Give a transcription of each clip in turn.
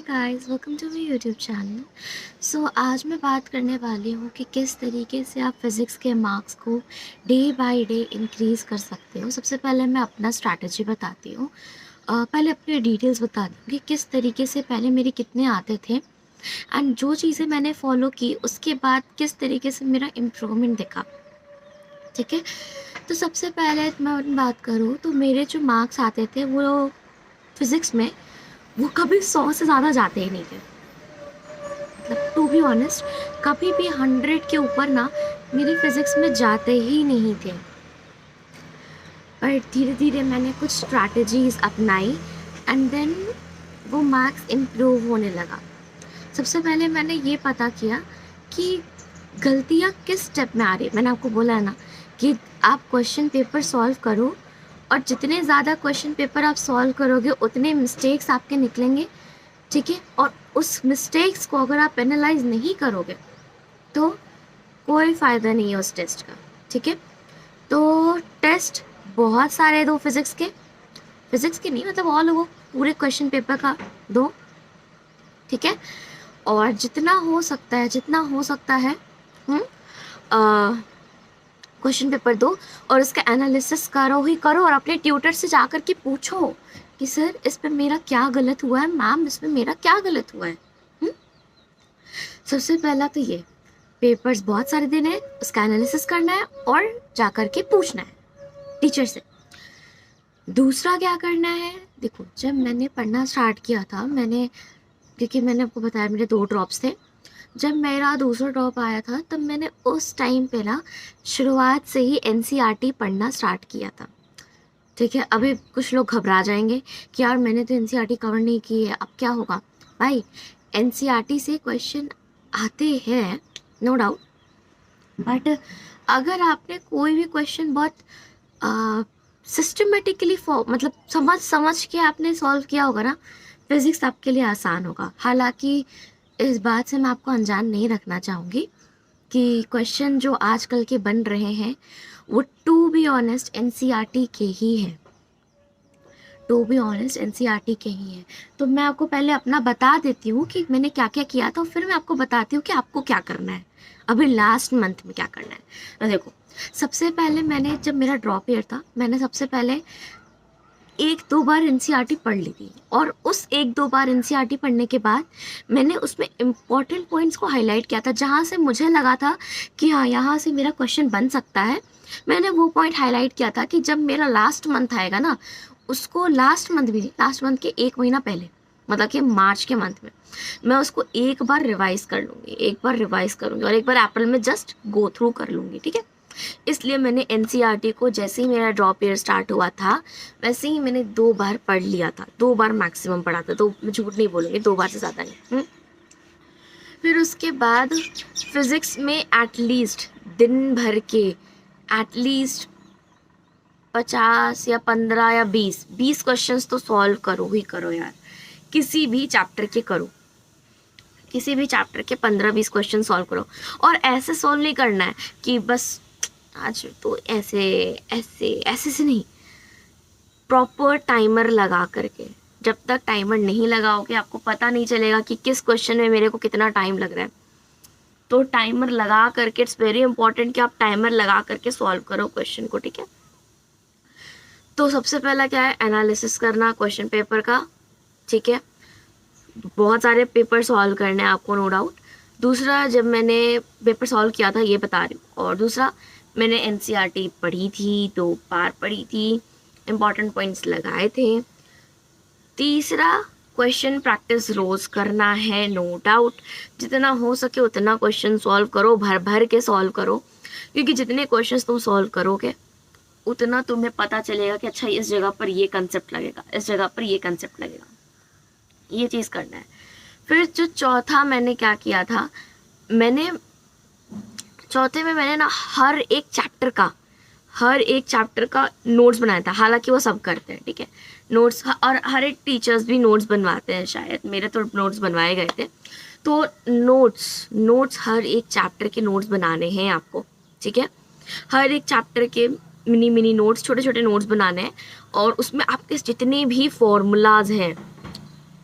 Guys, welcome to my YouTube channel. आज मैं बात करने वाली हूँ कि किस तरीके से आप फिज़िक्स के मार्क्स को डे बाय डे इंक्रीज़ कर सकते हो। सबसे पहले मैं अपना स्ट्रैटेजी बताती हूँ। पहले अपने डिटेल्स बताती हूँ कि किस तरीके से पहले मेरे कितने आते थे एंड जो चीज़ें मैंने फॉलो की उसके बाद किस तरीके से मेरा इम्प्रूवमेंट दिखा। ठीक है, तो सबसे पहले मैं बात करूँ तो मेरे जो मार्क्स आते थे वो फिज़िक्स में वो कभी 100 से ज़्यादा जाते ही नहीं थे। मतलब टू बी ऑनेस्ट, कभी भी 100 के ऊपर ना मेरे फिज़िक्स में जाते ही नहीं थे। पर धीरे-धीरे मैंने कुछ स्ट्रैटेजीज़ अपनाई एंड देन वो मार्क्स इम्प्रूव होने लगा। सबसे पहले मैंने ये पता किया कि गलतियाँ किस स्टेप में आ रही है। मैंने आपको बोला है ना कि आप क्वेश्चन पेपर सॉल्व करो और जितने ज़्यादा क्वेश्चन पेपर आप सॉल्व करोगे उतने मिस्टेक्स आपके निकलेंगे। ठीक है, और उस मिस्टेक्स को अगर आप एनालाइज नहीं करोगे तो कोई फ़ायदा नहीं है उस टेस्ट का। ठीक है, तो टेस्ट बहुत सारे दो फिज़िक्स के नहीं, मतलब ऑल ओवर पूरे क्वेश्चन पेपर का दो। ठीक है, और जितना हो सकता है क्वेश्चन पेपर दो और उसका एनालिसिस करो ही करो और अपने ट्यूटर से जा कर के पूछो कि सर इस पे मेरा क्या गलत हुआ है, मैम इस पे मेरा क्या गलत हुआ है। सबसे पहला तो ये पेपर्स बहुत सारे देने हैं, उसका एनालिसिस करना है और जा कर के पूछना है टीचर से। दूसरा क्या करना है, देखो जब मैंने पढ़ना स्टार्ट किया था क्योंकि मैंने आपको बताया मेरे 2 ड्रॉप्स थे। जब मेरा दूसरा ड्रॉप आया था तब मैंने उस टाइम पे ना शुरुआत से ही एनसीईआरटी पढ़ना स्टार्ट किया था। ठीक है, अभी कुछ लोग घबरा जाएंगे कि यार मैंने तो एनसीईआरटी कवर नहीं की है, अब क्या होगा। भाई एनसीईआरटी से क्वेश्चन आते हैं नो डाउट, बट अगर आपने कोई भी क्वेश्चन बहुत सिस्टमेटिकली मतलब समझ के आपने सॉल्व किया होगा ना, फिज़िक्स आपके लिए आसान होगा। हालांकि इस बात से मैं आपको अनजान नहीं रखना चाहूँगी कि क्वेश्चन जो आजकल के बन रहे हैं वो टू बी ऑनेस्ट एनसीईआरटी के ही हैं। तो मैं आपको पहले अपना बता देती हूँ कि मैंने क्या क्या किया था, फिर मैं आपको बताती हूँ कि आपको क्या करना है अभी लास्ट मंथ में क्या करना है। तो देखो, सबसे पहले मैंने जब मेरा ड्रॉप ईयर था मैंने सबसे पहले 1-2 बार एनसीईआरटी पढ़ ली थी और उस 1-2 बार एनसीईआरटी पढ़ने के बाद मैंने उसमें इम्पॉर्टेंट पॉइंट्स को हाईलाइट किया था जहाँ से मुझे लगा था कि हाँ यहाँ से मेरा क्वेश्चन बन सकता है। मैंने वो पॉइंट हाईलाइट किया था कि जब मेरा लास्ट मंथ आएगा ना, उसको लास्ट मंथ के 1 महीना पहले, मतलब कि मार्च के मंथ में मैं उसको एक बार रिवाइज करूँगी और एक बार अप्रैल में जस्ट गो थ्रू कर लूँगी। ठीक है, इसलिए मैंने एनसीईआरटी को जैसे ही मेरा ड्रॉप ईयर स्टार्ट हुआ था वैसे ही मैंने 2 बार पढ़ लिया था, 2 बार मैक्सिमम पढ़ा था, तो मैं झूठ नहीं बोलूँगी, 2 बार से ज़्यादा नहीं। फिर उसके बाद फिज़िक्स में एटलीस्ट दिन भर के एटलीस्ट 50 या 15 या 20 क्वेश्चंस तो सॉल्व करो ही करो यार, किसी भी चैप्टर के 15-20 क्वेश्चन सॉल्व करो। और ऐसे सॉल्व नहीं करना है कि बस आज तो ऐसे से नहीं, प्रॉपर टाइमर लगा करके। जब तक टाइमर नहीं लगाओगे आपको पता नहीं चलेगा कि किस क्वेश्चन में मेरे को कितना टाइम लग रहा है। तो टाइमर लगा करके, इट्स वेरी इंपॉर्टेंट कि आप टाइमर लगा करके सॉल्व करो क्वेश्चन को। ठीक है, तो सबसे पहला क्या है, एनालिसिस करना क्वेश्चन पेपर का। ठीक है, बहुत सारे पेपर सॉल्व करने हैं आपको, नो डाउट। दूसरा, जब मैंने पेपर सॉल्व किया था ये बता रही हूँ, और दूसरा मैंने एनसीईआरटी पढ़ी थी, 2 बार पढ़ी थी, इम्पॉर्टेंट पॉइंट्स लगाए थे। तीसरा, क्वेश्चन प्रैक्टिस रोज करना है, नो डाउट। जितना हो सके उतना क्वेश्चन सॉल्व करो, भर भर के सॉल्व करो, क्योंकि जितने क्वेश्चंस तुम सॉल्व करोगे उतना तुम्हें पता चलेगा कि अच्छा इस जगह पर ये कंसेप्ट लगेगा, इस जगह पर ये कंसेप्ट लगेगा, ये चीज़ करना है। फिर जो चौथा मैंने क्या किया था, चौथे में मैंने ना हर एक चैप्टर का नोट्स बनाया था। हालांकि वो सब करते हैं, ठीक है, नोट्स, और हर एक टीचर्स भी नोट्स बनवाते हैं, शायद मेरे तो नोट्स बनवाए गए थे। तो नोट्स हर एक चैप्टर के नोट्स बनाने हैं आपको। ठीक है, हर एक चैप्टर के मिनी नोट्स, छोटे छोटे नोट्स बनाने हैं, और उसमें आपके जितने भी फॉर्मूलाज हैं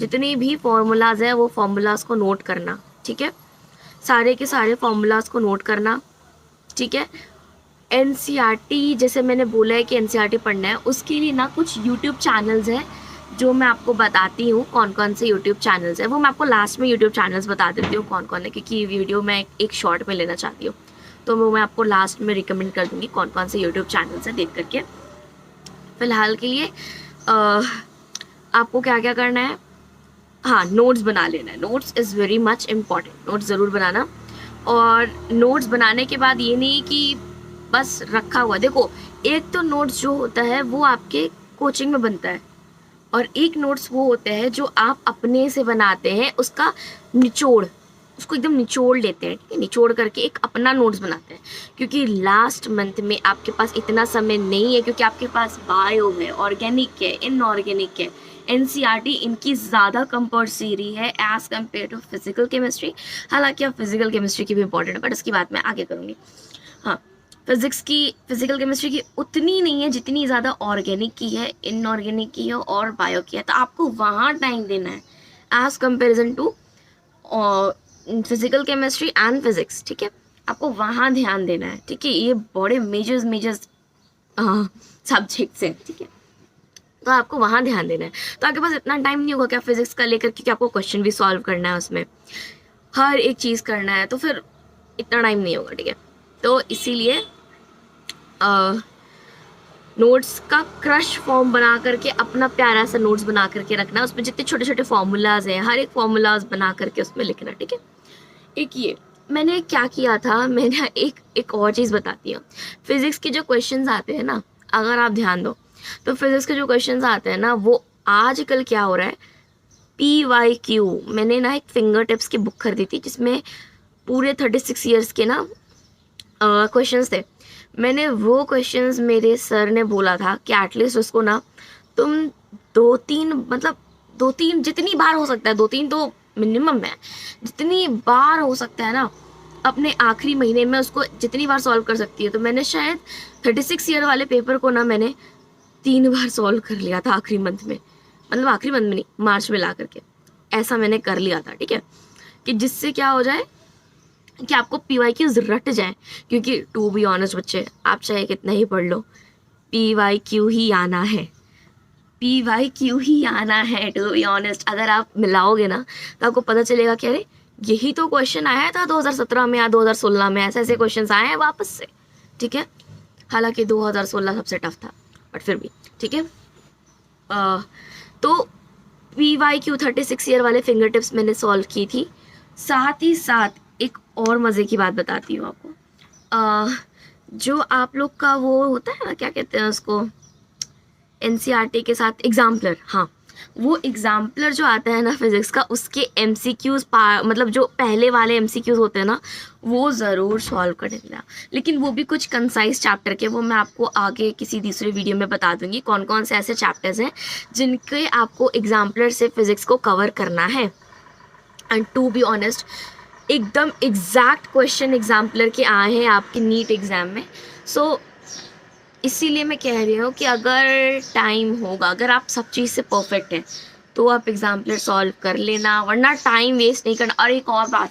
जितनी भी फॉर्मूलाज है वो फॉर्मूलाज को नोट करना, ठीक है, सारे के सारे फॉर्मूलाज को नोट करना, ठीक है। एनसीईआरटी जैसे मैंने बोला है कि एनसीईआरटी पढ़ना है, उसके लिए ना कुछ यूट्यूब चैनल्स हैं जो मैं आपको बताती हूँ कौन कौन से यूट्यूब चैनल्स हैं। वो मैं आपको लास्ट में यूट्यूब चैनल्स बता देती हूँ कौन कौन है, क्योंकि वीडियो मैं एक शॉर्ट में लेना चाहती हूँ, तो वो मैं आपको लास्ट में रिकमेंड कर दूँगी कौन कौन से यूट्यूब चैनल्स हैं, देख करके। फ़िलहाल के लिए आपको क्या क्या करना है, हाँ, नोट्स बना लेना है। Notes is very much important, notes ज़रूर बनाना। और नोट्स बनाने के बाद ये नहीं कि बस रखा हुआ, देखो एक तो नोट्स जो होता है वो आपके कोचिंग में बनता है, और एक नोट्स वो होते हैं जो आप अपने से बनाते हैं, उसका निचोड़, उसको एकदम निचोड़ लेते हैं, ठीक है, निचोड़ करके एक अपना नोट्स बनाते हैं। क्योंकि लास्ट मंथ में आपके पास इतना समय नहीं है, क्योंकि आपके पास बायो है, ऑर्गेनिक है, इनऑर्गेनिक है, एनसीईआरटी इनकी ज़्यादा कंपल्सरी है as compare to physical chemistry. हालांकि अब फिजिकल केमिस्ट्री की भी इंपॉर्टेंट है, बट इसकी बात मैं आगे करूँगी। हाँ, फिजिकल केमिस्ट्री की उतनी नहीं है जितनी ज़्यादा ऑर्गेनिक की है, इनऑर्गेनिक की है और बायो की है, तो आपको वहाँ टाइम देना है as comparison to physical chemistry and physics, ठीक है, आपको वहाँ ध्यान देना है, ठीक है। ये बड़े मेजर सब्जेक्ट्स हैं, ठीक है, तो आपको वहाँ ध्यान देना है। तो आपके पास इतना टाइम नहीं होगा क्या फिजिक्स का लेकर, क्योंकि आपको क्वेश्चन भी सॉल्व करना है, उसमें हर एक चीज़ करना है, तो फिर इतना टाइम नहीं होगा, ठीक है। तो इसीलिए नोट्स का क्रश फॉर्म बना करके अपना प्यारा सा नोट्स बना करके रखना, उसमें जितने छोटे छोटे फॉर्मूलाज हैं हर एक फॉर्मूलाज बना करके उसमें लिखना, ठीक है। एक ये मैंने क्या किया था, मैंने एक और चीज़ बताती हूँ। फिज़िक्स के जो क्वेश्चंस आते हैं ना, अगर आप ध्यान दो तो फिज़िक्स के जो क्वेश्चंस आते हैं ना, वो आजकल क्या हो रहा है, PYQ, मैंने ना एक फिंगर टिप्स की बुक खरीदी थी जिसमें पूरे 36 ईयर्स के ना क्वेश्चंस थे। मैंने वो क्वेश्चंस, मेरे सर ने बोला था कि एटलीस्ट उसको ना तुम 2-3 मतलब 2-3 जितनी बार हो सकता है, 2-3 तो मिनिमम है, जितनी बार हो सकता है ना अपने आखिरी महीने में उसको जितनी बार सॉल्व कर सकती है। तो मैंने शायद 36 ईयर वाले पेपर को ना मैंने 3 बार सॉल्व कर लिया था आखिरी मंथ में, मतलब आखिरी मंथ में नहीं, मार्च में ला करके ऐसा मैंने कर लिया था, ठीक है, कि जिससे क्या हो जाए कि आपको PYQs रट जाए। क्योंकि टू बी ऑनेस्ट बच्चे, आप चाहे कितना ही पढ़ लो, PYQ ही आना है, PYQ ही आना है, टू बी ऑनेस्ट। अगर आप मिलाओगे ना तो आपको पता चलेगा कि अरे यही तो क्वेश्चन आया था 2017 में या 2016 में, ऐसे ऐसे क्वेश्चन आए हैं वापस से, ठीक है। हालांकि 2016 सबसे टफ था, बट फिर भी ठीक है। तो PYQ 36 ईयर वाले फिंगर टिप्स मैंने सॉल्व की थी। साथ ही साथ एक और मज़े की बात बताती हूँ आपको, जो आप लोग का वो होता है ना, क्या कहते हैं उसको, एनसीईआरटी के साथ एग्जाम्पलर, हाँ, वो एग्जाम्पलर जो आता है ना फिजिक्स का, उसके MCQs मतलब जो पहले वाले MCQs होते हैं ना, वो ज़रूर सॉल्व कर देना। लेकिन वो भी कुछ कंसाइज चैप्टर के, वो मैं आपको आगे किसी दूसरे वीडियो में बता दूंगी कौन कौन से ऐसे चैप्टर्स हैं जिनके आपको एग्जाम्पलर से फिजिक्स को कवर करना है। एंड टू बी ऑनेस्ट, एकदम एग्जैक्ट क्वेश्चन एग्जाम्पलर के आए हैं आपके नीट एग्ज़ाम में। सो इसीलिए मैं कह रही हूँ कि अगर टाइम होगा, अगर आप सब चीज़ से परफेक्ट हैं तो आप एग्जाम्पलर सॉल्व कर लेना, वरना टाइम वेस्ट नहीं करना। और एक और बात,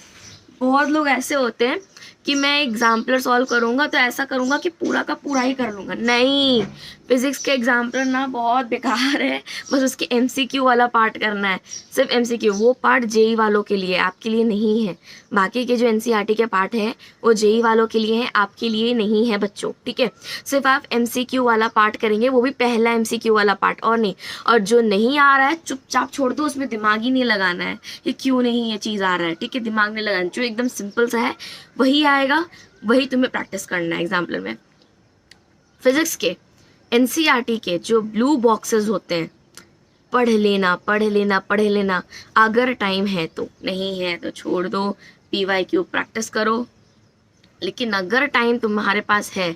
बहुत लोग ऐसे होते हैं कि मैं एग्जाम्पलर सॉल्व करूँगा तो ऐसा करूँगा कि पूरा का पूरा ही कर लूँगा। नहीं, फिज़िक्स के एग्जाम्पलर ना बहुत बेकार है, बस उसके MCQ वाला पार्ट करना है, सिर्फ MCQ। वो पार्ट JEE वालों के लिए, आपके लिए नहीं है। बाकी के जो NCERT के पार्ट हैं वो JEE वालों के लिए हैं, आपके लिए नहीं है बच्चों, ठीक है। सिर्फ आप MCQ वाला पार्ट करेंगे, वो भी पहला MCQ वाला पार्ट, और नहीं। और जो नहीं आ रहा है चुपचाप छोड़ दो, उसमें दिमाग ही नहीं लगाना है कि क्यों नहीं ये चीज़ आ रहा है, ठीक है, दिमाग नहीं लगाना। जो एकदम सिंपल सा है वही आएगा, वही तुम्हें प्रैक्टिस करना है एग्जाम्पलर में। फिजिक्स के NCERT के जो ब्लू बॉक्सेस होते हैं, पढ़ लेना पढ़ लेना पढ़ लेना, अगर टाइम है तो, नहीं है तो छोड़ दो, PYQ प्रैक्टिस करो। लेकिन अगर टाइम तुम्हारे पास है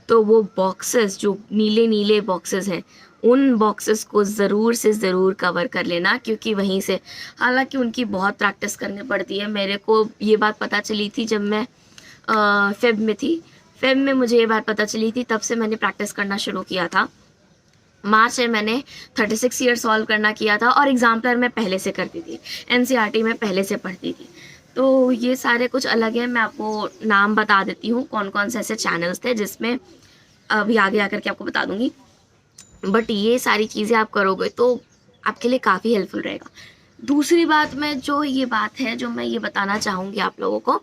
तो वो बॉक्सेस, जो नीले नीले बॉक्सेस हैं, उन बॉक्सेस को ज़रूर से ज़रूर कवर कर लेना, क्योंकि वहीं से, हालांकि उनकी बहुत प्रैक्टिस करनी पड़ती है। मेरे को ये बात पता चली थी जब मैं फेब में थी, फेब में मुझे ये बात पता चली थी, तब से मैंने प्रैक्टिस करना शुरू किया था। मार्च में मैंने 36 ईयर सॉल्व करना किया था और एग्जाम्पलर मैं पहले से करती थी, एनसीईआरटी में पहले से पढ़ती थी। तो ये सारे कुछ अलग है, मैं आपको नाम बता देती हूँ कौन कौन से ऐसे चैनल्स थे जिसमें अभी आगे आकर के आपको बता दूँगी। बट ये सारी चीज़ें आप करोगे तो आपके लिए काफ़ी हेल्पफुल रहेगा। दूसरी बात में जो ये बात है जो मैं ये बताना चाहूँगी आप लोगों को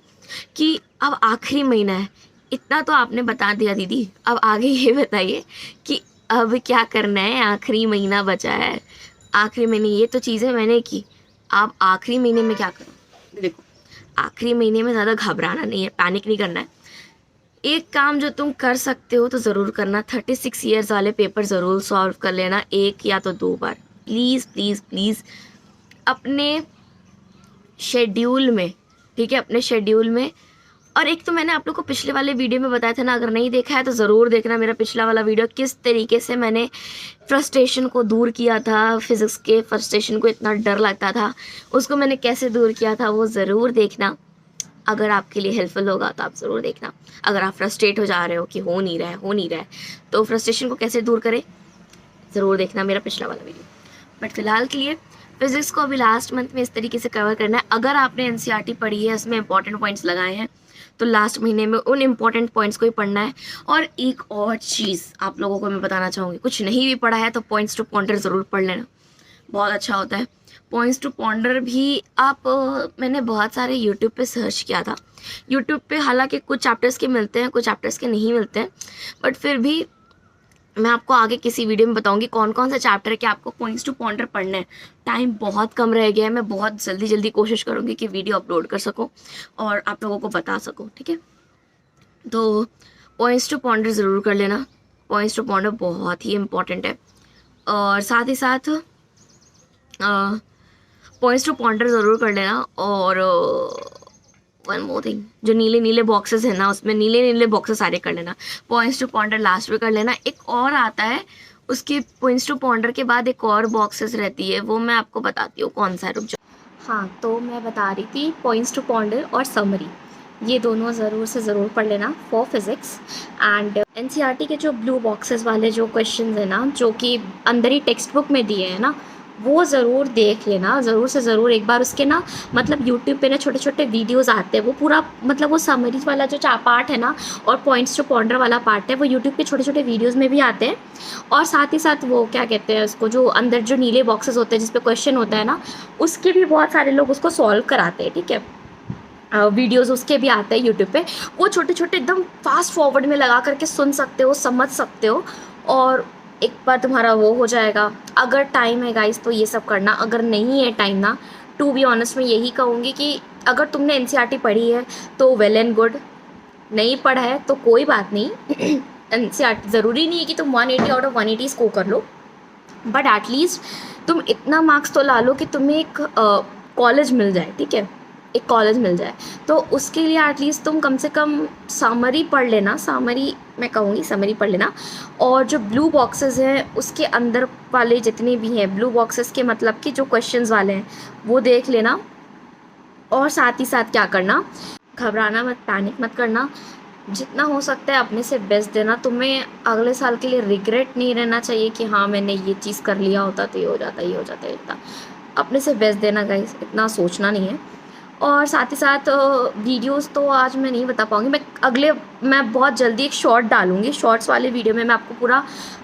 कि अब आखिरी महीना है, इतना तो आपने बता दिया दीदी, अब आगे ये बताइए कि अब क्या करना है, आखिरी महीना बचा है। आखिरी महीने ये तो चीज़ें मैंने की, आप आखिरी महीने में क्या करो। देखो, आखिरी महीने में ज़्यादा घबराना नहीं है, पैनिक नहीं करना है। एक काम जो तुम कर सकते हो तो ज़रूर करना, 36 ईयर्स वाले पेपर ज़रूर सॉल्व कर लेना, एक या तो 2 बार। प्लीज़ प्लीज़ प्लीज़ अपने शेड्यूल में, ठीक है, अपने शेड्यूल में। और एक तो मैंने आप लोग को पिछले वाले वीडियो में बताया था ना, अगर नहीं देखा है तो ज़रूर देखना मेरा पिछला वाला वीडियो, किस तरीके से मैंने फ्रस्ट्रेशन को दूर किया था। फिज़िक्स के फ्रस्ट्रेशन को, इतना डर लगता था, उसको मैंने कैसे दूर किया था, वो ज़रूर देखना। अगर आपके लिए हेल्पफुल होगा तो आप ज़रूर देखना। अगर आप फ्रस्ट्रेट हो जा रहे हो कि हो नहीं रहा है तो फ्रस्ट्रेशन को कैसे दूर करें, ज़रूर देखना मेरा पिछला वाला वीडियो। बट फिलहाल के लिए फिज़िक्स को अभी लास्ट मंथ में इस तरीके से कवर करना है। अगर आपने एनसीईआरटी पढ़ी है, उसमें इंपॉर्टेंट पॉइंट्स लगाए हैं, तो लास्ट महीने में उन इम्पॉर्टेंट पॉइंट्स को ही पढ़ना है। और एक और चीज़ आप लोगों को मैं बताना चाहूँगी, कुछ नहीं भी पढ़ा है तो पॉइंट्स टू पॉइंटर ज़रूर पढ़ लेना, बहुत अच्छा होता है। पॉइंट्स टू पॉन्डर भी आप मैंने बहुत सारे यूट्यूब पे सर्च किया था। यूट्यूब पे हालांकि कुछ चैप्टर्स के मिलते हैं, कुछ चैप्टर्स के नहीं मिलते हैं, बट फिर भी मैं आपको आगे किसी वीडियो में बताऊंगी कौन कौन सा चैप्टर है कि आपको पॉइंट्स टू पॉन्डर पढ़ना है। टाइम बहुत कम रह गया है, मैं बहुत जल्दी जल्दी कोशिश करूँगी कि वीडियो अपलोड कर सकूँ और आप लोगों को बता सकूँ, ठीक है। तो पॉइंट्स टू पॉन्डर ज़रूर कर लेना, पॉइंट्स टू पॉन्डर बहुत ही इम्पॉर्टेंट है। और साथ ही साथ पॉइंट्स टू पॉन्डर ज़रूर कर लेना। और वन मोर थिंग, जो नीले नीले बॉक्सेस है ना, उसमें नीले नीले बॉक्सेस सारे कर लेना। पॉइंट्स टू पॉन्डर लास्ट में कर लेना। एक और आता है, उसके पॉइंट्स टू पॉन्डर के बाद एक और बॉक्सेस रहती है, वो मैं आपको बताती हूँ कौन सा, रुक जाओ। हाँ, तो मैं बता रही थी पॉइंट्स टू पॉन्डर और समरी, ये दोनों ज़रूर से ज़रूर पढ़ लेना फॉर फिज़िक्स। एंड एनसीईआरटी के जो ब्लू बॉक्सेस वाले जो क्वेश्चंस हैं ना, जो कि अंदर ही टेक्स्ट बुक में दिए हैं ना, वो ज़रूर देख लेना, ज़रूर से ज़रूर एक बार। उसके ना मतलब यूट्यूब पे ना छोटे छोटे वीडियोस आते हैं, वो पूरा मतलब वो समरीज वाला जो पार्ट है ना और पॉइंट्स टू पॉन्डर वाला पार्ट है, वो यूट्यूब पे छोटे छोटे वीडियोस में भी आते हैं। और साथ ही साथ वो क्या कहते हैं उसको, जो अंदर जो नीले बॉक्सेस होते हैं जिस पे क्वेश्चन होता है ना, उसके भी बहुत सारे लोग उसको सॉल्व कराते हैं, ठीक है। वीडियोज़ उसके भी आते हैं यूट्यूब पे, वो छोटे छोटे एकदम फास्ट फॉरवर्ड में लगा करके सुन सकते हो, समझ सकते हो, और एक बार तुम्हारा वो हो जाएगा। अगर टाइम है गाइस तो ये सब करना, अगर नहीं है टाइम ना, टू बी ऑनेस्ट मैं यही कहूँगी कि अगर तुमने एनसीईआरटी पढ़ी है तो वेल एंड गुड, नहीं पढ़ा है तो कोई बात नहीं। एनसीईआरटी ज़रूरी नहीं है कि तुम 180 आउट ऑफ 180 स्कोर कर लो, बट एटलीस्ट तुम इतना मार्क्स तो ला लो कि तुम्हें एक कॉलेज मिल जाए, ठीक है, एक कॉलेज मिल जाए। तो उसके लिए एटलीस्ट तुम कम से कम समरी पढ़ लेना, समरी मैं कहूँगी समरी पढ़ लेना। और जो ब्लू बॉक्सेस हैं उसके अंदर वाले जितने भी हैं, ब्लू बॉक्सेस के मतलब कि जो क्वेश्चंस वाले हैं वो देख लेना। और साथ ही साथ क्या करना, घबराना मत, पैनिक मत करना, जितना हो सकता है अपने से बेस्ट देना। तुम्हें अगले साल के लिए रिग्रेट नहीं रहना चाहिए कि हाँ मैंने ये चीज़ कर लिया होता तो ये हो जाता, ये हो जाता, इतना अपने से बेस्ट देना गाइस, इतना सोचना नहीं है। और साथ ही साथ वीडियोस तो आज मैं नहीं बता पाऊँगी, मैं बहुत जल्दी एक शॉर्ट डालूँगी, शॉर्ट्स वाले वीडियो में मैं आपको पूरा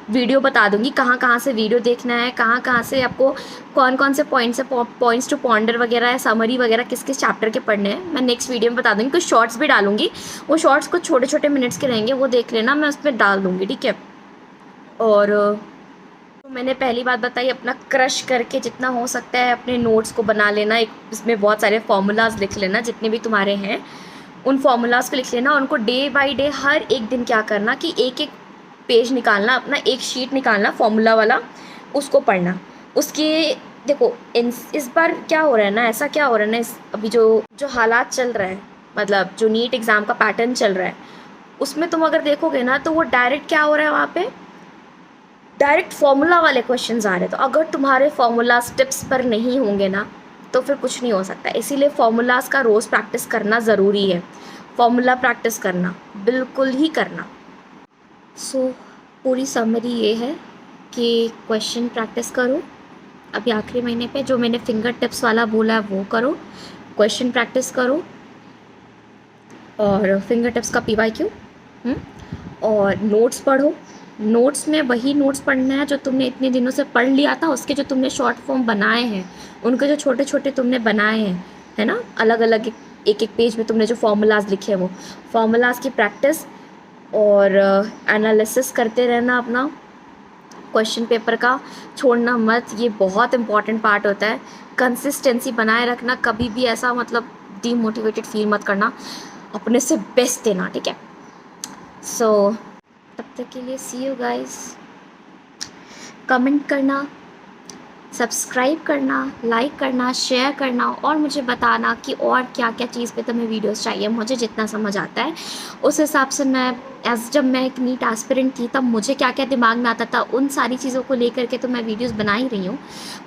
वीडियो बता दूँगी कहाँ कहाँ से वीडियो देखना है, कहाँ कहाँ से आपको कौन कौन से पॉइंट्स टू पॉन्डर वगैरह है, समरी वगैरह किस किस चैप्टर के पढ़ने हैं, मैं नेक्स्ट वीडियो में बता दूँगी। कुछ शॉर्ट्स भी डालूँगी, वो शॉर्ट्स कुछ छोटे छोटे मिनट्स के रहेंगे, वो देख लेना, मैं उसमें डाल दूँगी, ठीक है। और मैंने पहली बात बताई, अपना क्रश करके जितना हो सकता है अपने नोट्स को बना लेना, एक इसमें बहुत सारे फार्मूलाज लिख लेना, जितने भी तुम्हारे हैं उन फार्मूलाज को लिख लेना। उनको डे बाय डे हर एक दिन क्या करना कि एक एक पेज निकालना, अपना एक शीट निकालना फार्मूला वाला, उसको पढ़ना। उसके देखो इस बार क्या हो रहा है ना, ऐसा क्या हो रहा है ना, अभी जो हालात चल रहा है, मतलब जो नीट एग्ज़ाम का पैटर्न चल रहा है, उसमें तुम अगर देखोगे ना तो वो डायरेक्ट क्या हो रहा है, वहाँ पे डायरेक्ट फार्मूला वाले क्वेश्चंस आ रहे हैं। तो अगर तुम्हारे फार्मूलाज टिप्स पर नहीं होंगे ना तो फिर कुछ नहीं हो सकता। इसीलिए फार्मूलाज का रोज़ प्रैक्टिस करना ज़रूरी है, फार्मूला प्रैक्टिस करना बिल्कुल ही करना। सो पूरी समरी ये है कि क्वेश्चन प्रैक्टिस करो अभी आखिरी महीने पे, जो मैंने फिंगर टिप्स वाला बोला है वो करो, क्वेश्चन प्रैक्टिस करो और फिंगर टिप्स का PYQ, और नोट्स पढ़ो। नोट्स में वही नोट्स पढ़ना है जो तुमने इतने दिनों से पढ़ लिया था, उसके जो तुमने शॉर्ट फॉर्म बनाए हैं, उनके जो छोटे छोटे तुमने बनाए हैं, है ना, अलग अलग एक एक पेज में तुमने जो फॉर्मूलाज लिखे हैं, वो फॉर्मूलाज की प्रैक्टिस और एनालिसिस करते रहना अपना। क्वेश्चन पेपर का छोड़ना मत, ये बहुत इंपॉर्टेंट पार्ट होता है। कंसिस्टेंसी बनाए रखना, कभी भी ऐसा मतलब डीमोटिवेटेड फील मत करना, अपने से बेस्ट देना, ठीक है। सो तब तक के लिए सी यू गाइस। कमेंट करना, सब्सक्राइब करना, लाइक करना, शेयर करना और मुझे बताना कि और क्या क्या चीज़ पे तुम्हें वीडियोस चाहिए। मुझे जितना समझ आता है उस हिसाब से मैं जब मैं एक नीट एस्पिरेंट थी तब मुझे क्या क्या दिमाग में आता था, उन सारी चीज़ों को लेकर के तो मैं वीडियोस बना ही रही हूँ।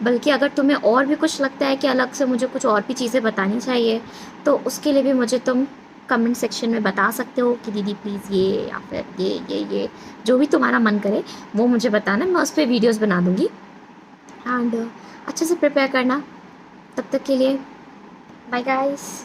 बल्कि अगर तुम्हें और भी कुछ लगता है कि अलग से मुझे कुछ और भी चीज़ें बतानी चाहिए, तो उसके लिए भी मुझे तुम कमेंट सेक्शन में बता सकते हो कि दीदी प्लीज़ ये, या फिर ये जो भी तुम्हारा मन करे वो मुझे बताना, मैं उस पर वीडियोज़ बना दूँगी। एंड अच्छे से प्रिपेयर करना। तब तक के लिए बाय गाइस।